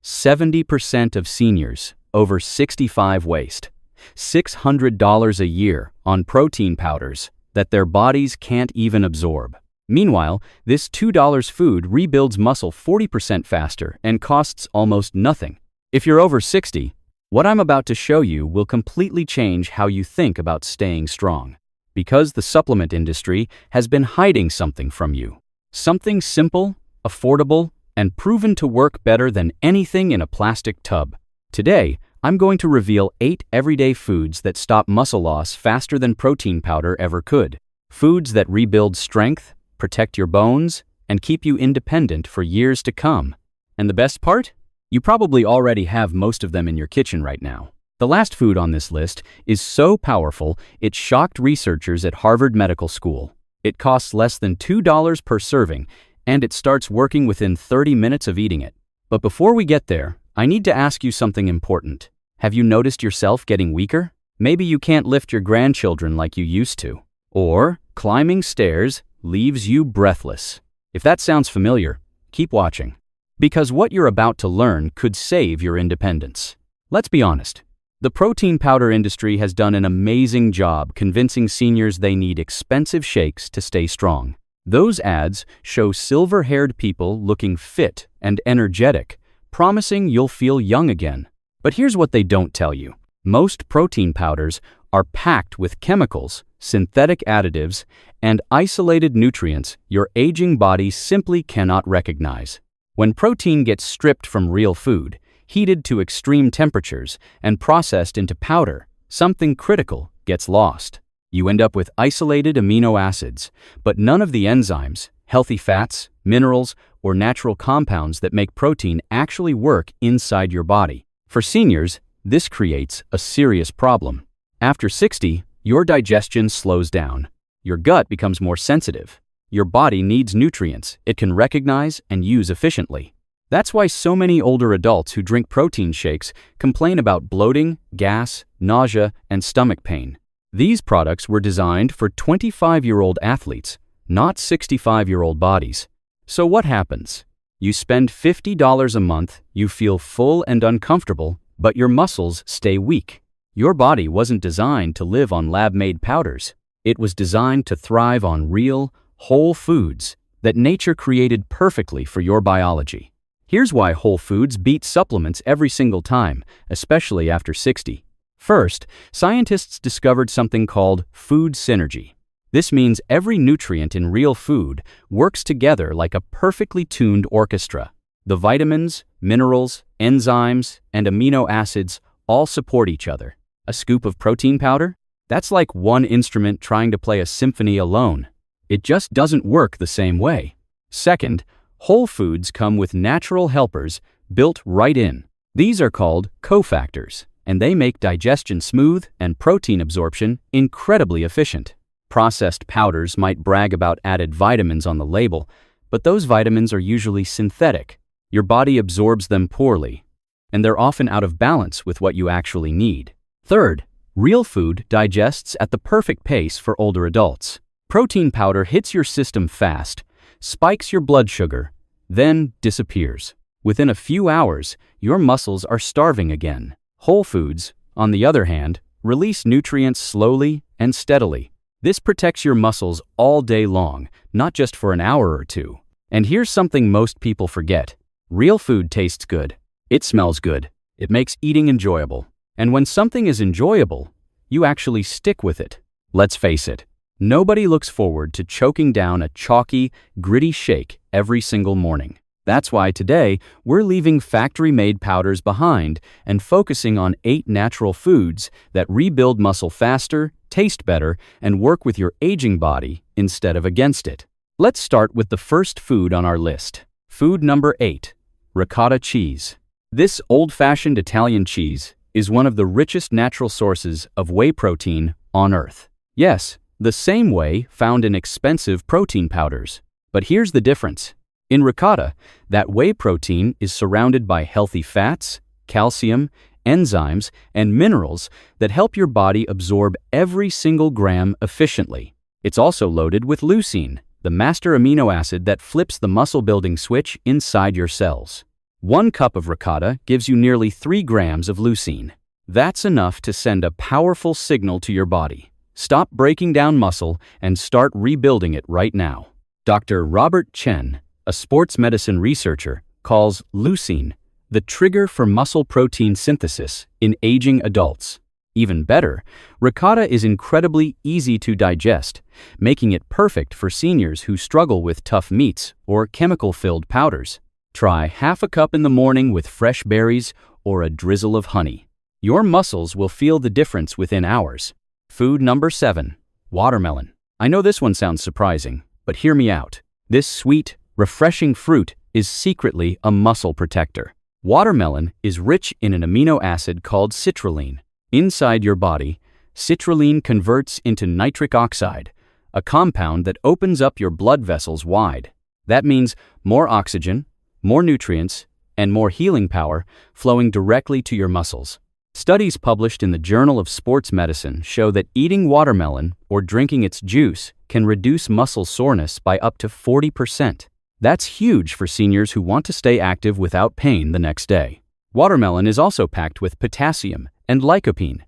70% of seniors over 65 waste $600 a year on protein powders that their bodies can't even absorb. Meanwhile, this $2 food rebuilds muscle 40% faster and costs almost nothing. If you're over 60, what I'm about to show you will completely change how you think about staying strong. Because the supplement industry has been hiding something from you. Something simple, affordable, and proven to work better than anything in a plastic tub. Today, I'm going to reveal 8 everyday foods that stop muscle loss faster than protein powder ever could. Foods that rebuild strength, protect your bones, and keep you independent for years to come. And the best part? You probably already have most of them in your kitchen right now. The last food on this list is so powerful, it shocked researchers at Harvard Medical School. It costs less than $2 per serving, and it starts working within 30 minutes of eating it. But before we get there, I need to ask you something important. Have you noticed yourself getting weaker? Maybe you can't lift your grandchildren like you used to. Or climbing stairs leaves you breathless. If that sounds familiar, keep watching. Because what you're about to learn could save your independence. Let's be honest. The protein powder industry has done an amazing job convincing seniors they need expensive shakes to stay strong. Those ads show silver-haired people looking fit and energetic, promising you'll feel young again. But here's what they don't tell you. Most protein powders are packed with chemicals, synthetic additives, and isolated nutrients your aging body simply cannot recognize. When protein gets stripped from real food, heated to extreme temperatures, and processed into powder, something critical gets lost. You end up with isolated amino acids, but none of the enzymes, healthy fats, minerals, or natural compounds that make protein actually work inside your body. For seniors, this creates a serious problem. After 60, your digestion slows down. Your gut becomes more sensitive. Your body needs nutrients it can recognize and use efficiently. That's why so many older adults who drink protein shakes complain about bloating, gas, nausea, and stomach pain. These products were designed for 25-year-old athletes, not 65-year-old bodies. So what happens? You spend $50 a month, you feel full and uncomfortable, but your muscles stay weak. Your body wasn't designed to live on lab-made powders. It was designed to thrive on real, whole foods that nature created perfectly for your biology. Here's why whole foods beat supplements every single time, especially after 60. First, scientists discovered something called food synergy. This means every nutrient in real food works together like a perfectly tuned orchestra. The vitamins, minerals, enzymes, and amino acids all support each other. A scoop of protein powder? That's like one instrument trying to play a symphony alone. It just doesn't work the same way. Second, whole foods come with natural helpers built right in. These are called cofactors, and they make digestion smooth and protein absorption incredibly efficient. Processed powders might brag about added vitamins on the label, but those vitamins are usually synthetic. Your body absorbs them poorly, and they're often out of balance with what you actually need. Third, real food digests at the perfect pace for older adults. Protein powder hits your system fast, spikes your blood sugar, then disappears. Within a few hours, your muscles are starving again. Whole foods, on the other hand, release nutrients slowly and steadily. This protects your muscles all day long, not just for an hour or two. And here's something most people forget. Real food tastes good. It smells good. It makes eating enjoyable. And when something is enjoyable, you actually stick with it. Let's face it, nobody looks forward to choking down a chalky, gritty shake every single morning. That's why today, we're leaving factory-made powders behind and focusing on 8 natural foods that rebuild muscle faster, taste better, and work with your aging body instead of against it. Let's start with the first food on our list. Food number 8, ricotta cheese. This old-fashioned Italian cheese is one of the richest natural sources of whey protein on Earth. Yes, the same whey found in expensive protein powders. But here's the difference. In ricotta, that whey protein is surrounded by healthy fats, calcium, enzymes, and minerals that help your body absorb every single gram efficiently. It's also loaded with leucine, the master amino acid that flips the muscle-building switch inside your cells. 1 cup of ricotta gives you nearly 3 grams of leucine. That's enough to send a powerful signal to your body. Stop breaking down muscle and start rebuilding it right now. Dr. Robert Chen, a sports medicine researcher, calls leucine the trigger for muscle protein synthesis in aging adults. Even better, ricotta is incredibly easy to digest, making it perfect for seniors who struggle with tough meats or chemical-filled powders. Try half a cup in the morning with fresh berries or a drizzle of honey. Your muscles will feel the difference within hours. Food number 7, watermelon. I know this one sounds surprising, but hear me out. This sweet, refreshing fruit is secretly a muscle protector. Watermelon is rich in an amino acid called citrulline. Inside your body, citrulline converts into nitric oxide, a compound that opens up your blood vessels wide. That means more oxygen, more nutrients, and more healing power flowing directly to your muscles. Studies published in the Journal of Sports Medicine show that eating watermelon or drinking its juice can reduce muscle soreness by up to 40%. That's huge for seniors who want to stay active without pain the next day. Watermelon is also packed with potassium and lycopene,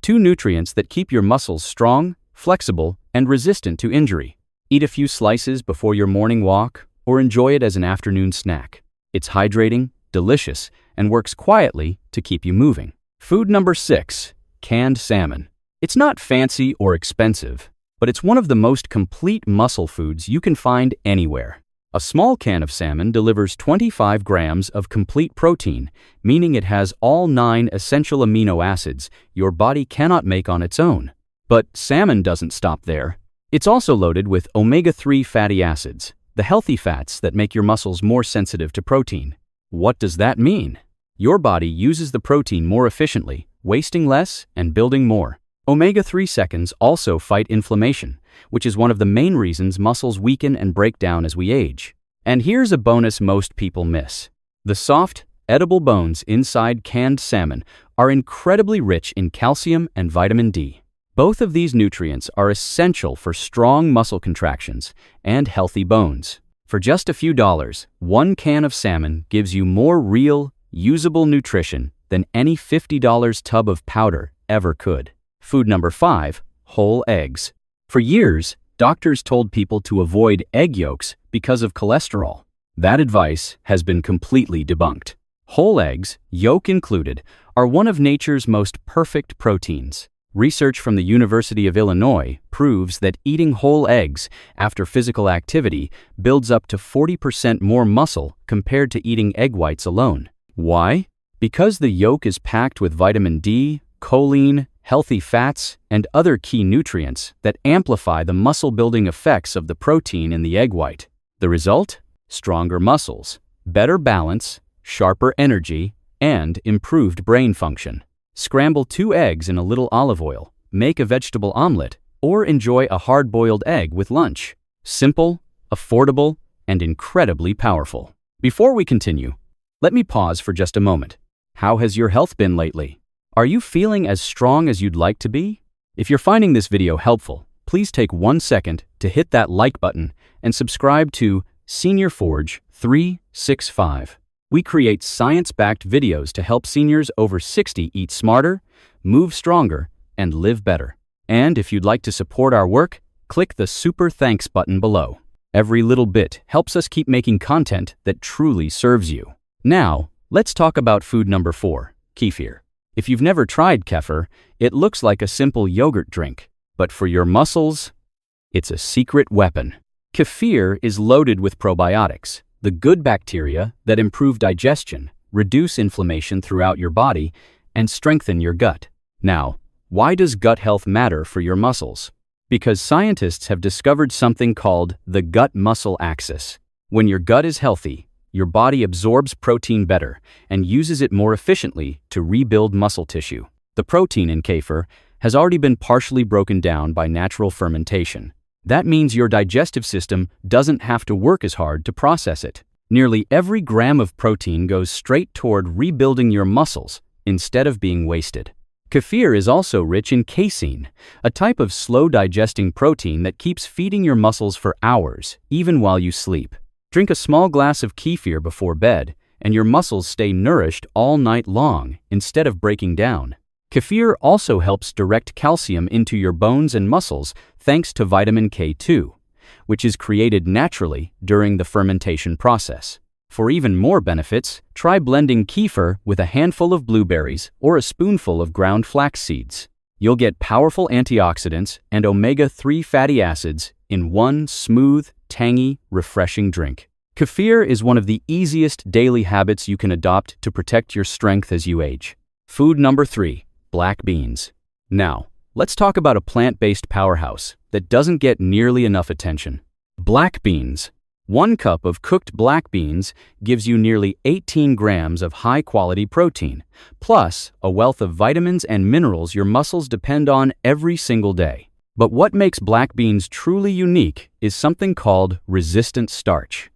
2 nutrients that keep your muscles strong, flexible, and resistant to injury. Eat a few slices before your morning walk or enjoy it as an afternoon snack. It's hydrating, delicious, and works quietly to keep you moving. Food number 6, canned salmon. It's not fancy or expensive, but it's one of the most complete muscle foods you can find anywhere. A small can of salmon delivers 25 grams of complete protein, meaning it has all 9 essential amino acids your body cannot make on its own. But salmon doesn't stop there. It's also loaded with omega-3 fatty acids, the healthy fats that make your muscles more sensitive to protein. What does that mean? Your body uses the protein more efficiently, wasting less and building more. Omega-3 seconds also fight inflammation, which is one of the main reasons muscles weaken and break down as we age. And here's a bonus most people miss. The soft, edible bones inside canned salmon are incredibly rich in calcium and vitamin D. Both of these nutrients are essential for strong muscle contractions and healthy bones. For just a few dollars, 1 can of salmon gives you more real, usable nutrition than any $50 tub of powder ever could. Food number 5, whole eggs. For years, doctors told people to avoid egg yolks because of cholesterol. That advice has been completely debunked. Whole eggs, yolk included, are one of nature's most perfect proteins. Research from the University of Illinois proves that eating whole eggs after physical activity builds up to 40% more muscle compared to eating egg whites alone. Why? Because the yolk is packed with vitamin D, choline, healthy fats, and other key nutrients that amplify the muscle-building effects of the protein in the egg white. The result? Stronger muscles, better balance, sharper energy, and improved brain function. Scramble 2 eggs in a little olive oil, make a vegetable omelet, or enjoy a hard-boiled egg with lunch. Simple, affordable, and incredibly powerful. Before we continue, let me pause for just a moment. How has your health been lately? Are you feeling as strong as you'd like to be? If you're finding this video helpful, please take 1 second to hit that like button and subscribe to Senior Forge 365. We create science-backed videos to help seniors over 60 eat smarter, move stronger, and live better. And if you'd like to support our work, click the Super Thanks button below. Every little bit helps us keep making content that truly serves you. Now, let's talk about food number 4, kefir. If you've never tried kefir, it looks like a simple yogurt drink. But for your muscles, it's a secret weapon. Kefir is loaded with probiotics, the good bacteria that improve digestion, reduce inflammation throughout your body, and strengthen your gut. Now, why does gut health matter for your muscles? Because scientists have discovered something called the gut-muscle axis. When your gut is healthy, your body absorbs protein better and uses it more efficiently to rebuild muscle tissue. The protein in kefir has already been partially broken down by natural fermentation. That means your digestive system doesn't have to work as hard to process it. Nearly every gram of protein goes straight toward rebuilding your muscles instead of being wasted. Kefir is also rich in casein, a type of slow-digesting protein that keeps feeding your muscles for hours, even while you sleep. Drink a small glass of kefir before bed, and your muscles stay nourished all night long instead of breaking down. Kefir also helps direct calcium into your bones and muscles thanks to vitamin K2, which is created naturally during the fermentation process. For even more benefits, try blending kefir with a handful of blueberries or a spoonful of ground flax seeds. You'll get powerful antioxidants and omega-3 fatty acids in one smooth, tangy, refreshing drink. Kefir is one of the easiest daily habits you can adopt to protect your strength as you age. Food number 3, black beans. Now, let's talk about a plant-based powerhouse that doesn't get nearly enough attention. Black beans. 1 cup of cooked black beans gives you nearly 18 grams of high-quality protein, plus a wealth of vitamins and minerals your muscles depend on every single day. But what makes black beans truly unique is something called resistant starch.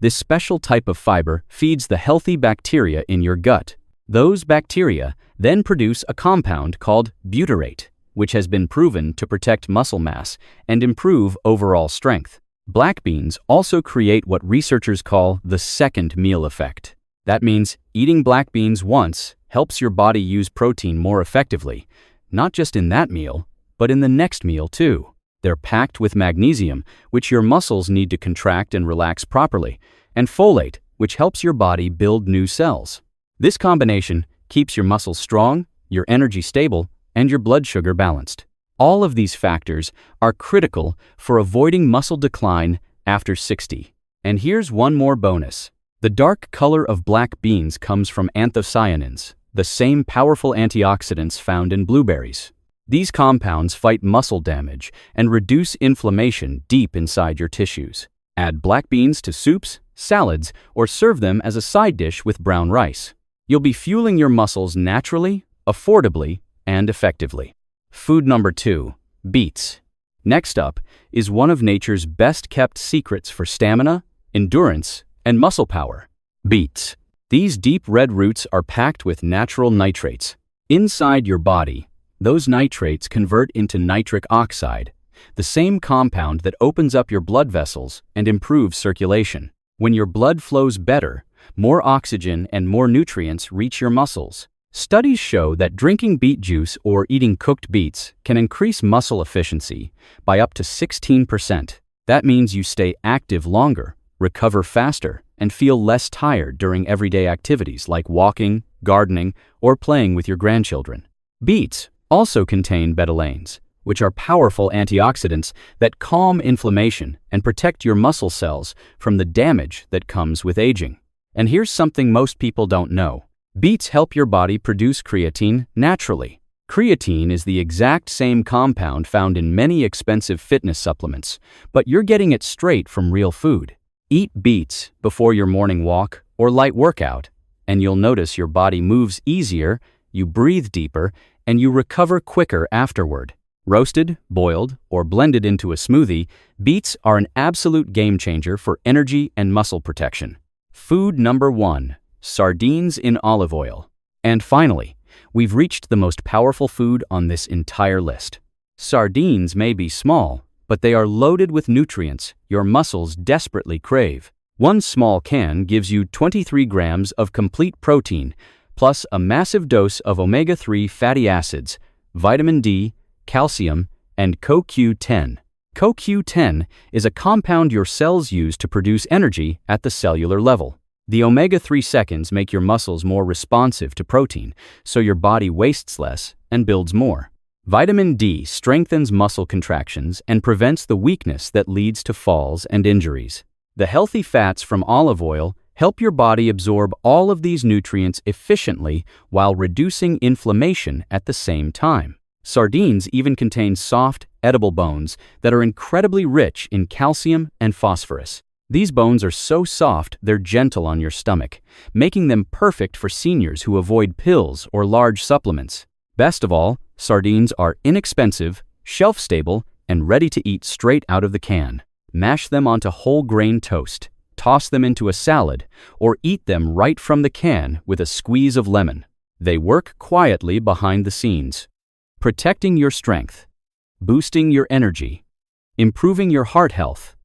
This special type of fiber feeds the healthy bacteria in your gut. Those bacteria then produce a compound called butyrate, which has been proven to protect muscle mass and improve overall strength. Black beans also create what researchers call the second meal effect. That means eating black beans once helps your body use protein more effectively, not just in that meal, but in the next meal too. They're packed with magnesium, which your muscles need to contract and relax properly, and folate, which helps your body build new cells. This combination keeps your muscles strong, your energy stable, and your blood sugar balanced. All of these factors are critical for avoiding muscle decline after 60. And here's one more bonus. The dark color of black beans comes from anthocyanins, the same powerful antioxidants found in blueberries. These compounds fight muscle damage and reduce inflammation deep inside your tissues. Add black beans to soups, salads, or serve them as a side dish with brown rice. You'll be fueling your muscles naturally, affordably, and effectively. Food number 2, beets. Next up is one of nature's best-kept secrets for stamina, endurance, and muscle power. Beets. These deep red roots are packed with natural nitrates. Inside your body, those nitrates convert into nitric oxide, the same compound that opens up your blood vessels and improves circulation. When your blood flows better, more oxygen and more nutrients reach your muscles. Studies show that drinking beet juice or eating cooked beets can increase muscle efficiency by up to 16%. That means you stay active longer, recover faster, and feel less tired during everyday activities like walking, gardening, or playing with your grandchildren. Beets also contain betalains, which are powerful antioxidants that calm inflammation and protect your muscle cells from the damage that comes with aging. And here's something most people don't know. Beets help your body produce creatine naturally. Creatine is the exact same compound found in many expensive fitness supplements, but you're getting it straight from real food. Eat beets before your morning walk or light workout, and you'll notice your body moves easier, you breathe deeper, and you recover quicker afterward. Roasted, boiled, or blended into a smoothie, beets are an absolute game changer for energy and muscle protection. Food number 1. Sardines in olive oil. And finally, we've reached the most powerful food on this entire list. Sardines may be small, but they are loaded with nutrients your muscles desperately crave. One small can gives you 23 grams of complete protein, plus a massive dose of omega-3 fatty acids, vitamin D, calcium, and CoQ10. CoQ10 is a compound your cells use to produce energy at the cellular level. The omega-3 seconds make your muscles more responsive to protein, so your body wastes less and builds more. Vitamin D strengthens muscle contractions and prevents the weakness that leads to falls and injuries. The healthy fats from olive oil help your body absorb all of these nutrients efficiently while reducing inflammation at the same time. Sardines even contain soft, edible bones that are incredibly rich in calcium and phosphorus. These bones are so soft they're gentle on your stomach, making them perfect for seniors who avoid pills or large supplements. Best of all, sardines are inexpensive, shelf-stable, and ready to eat straight out of the can. Mash them onto whole grain toast, toss them into a salad, or eat them right from the can with a squeeze of lemon. They work quietly behind the scenes, protecting your strength, boosting your energy, improving your heart health,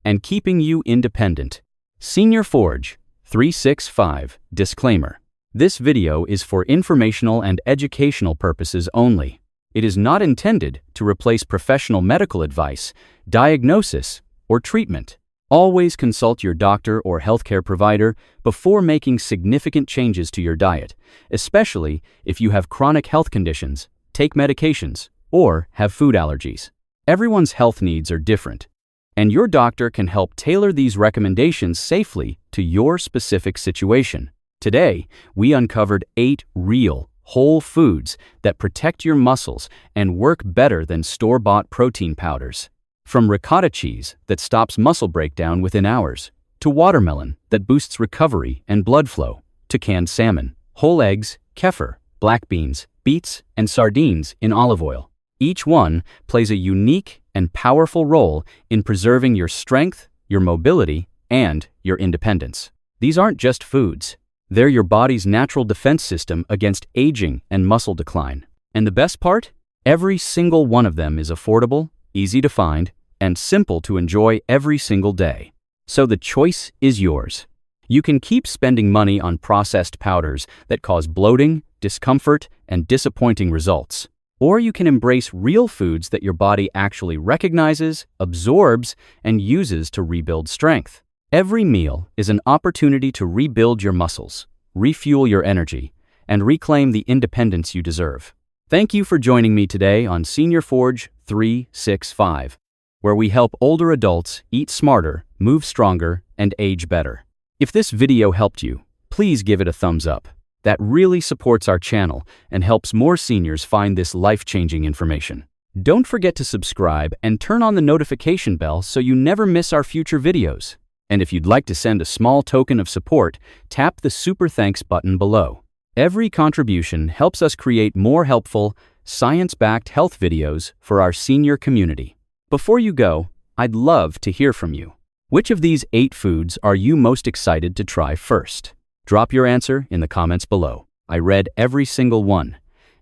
and keeping you independent. Senior Forge, 365. Disclaimer. This video is for informational and educational purposes only. It is not intended to replace professional medical advice, diagnosis, or treatment. Always consult your doctor or healthcare provider before making significant changes to your diet, especially if you have chronic health conditions, take medications, or have food allergies. Everyone's health needs are different, and your doctor can help tailor these recommendations safely to your specific situation. Today, we uncovered 8 real, whole foods that protect your muscles and work better than store-bought protein powders. From ricotta cheese that stops muscle breakdown within hours, to watermelon that boosts recovery and blood flow, to canned salmon, whole eggs, kefir, black beans, beets, and sardines in olive oil. Each one plays a unique and powerful role in preserving your strength, your mobility, and your independence. These aren't just foods. They're your body's natural defense system against aging and muscle decline. And the best part? Every single one of them is affordable, easy to find, and simple to enjoy every single day. So the choice is yours. You can keep spending money on processed powders that cause bloating, discomfort, and disappointing results. Or you can embrace real foods that your body actually recognizes, absorbs, and uses to rebuild strength. Every meal is an opportunity to rebuild your muscles, refuel your energy, and reclaim the independence you deserve. Thank you for joining me today on Senior Forge 365, where we help older adults eat smarter, move stronger, and age better. If this video helped you, please give it a thumbs up. That really supports our channel and helps more seniors find this life-changing information. Don't forget to subscribe and turn on the notification bell so you never miss our future videos. And if you'd like to send a small token of support, tap the Super Thanks button below. Every contribution helps us create more helpful, science-backed health videos for our senior community. Before you go, I'd love to hear from you. Which of these 8 foods are you most excited to try first? Drop your answer in the comments below. I read every single one,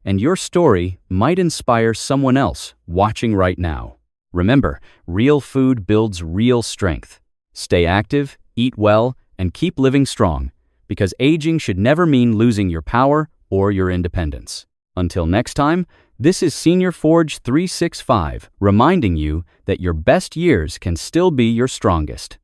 and your story might inspire someone else watching right now. Remember, real food builds real strength. Stay active, eat well, and keep living strong, because aging should never mean losing your power or your independence. Until next time, this is Senior Forge 365, reminding you that your best years can still be your strongest.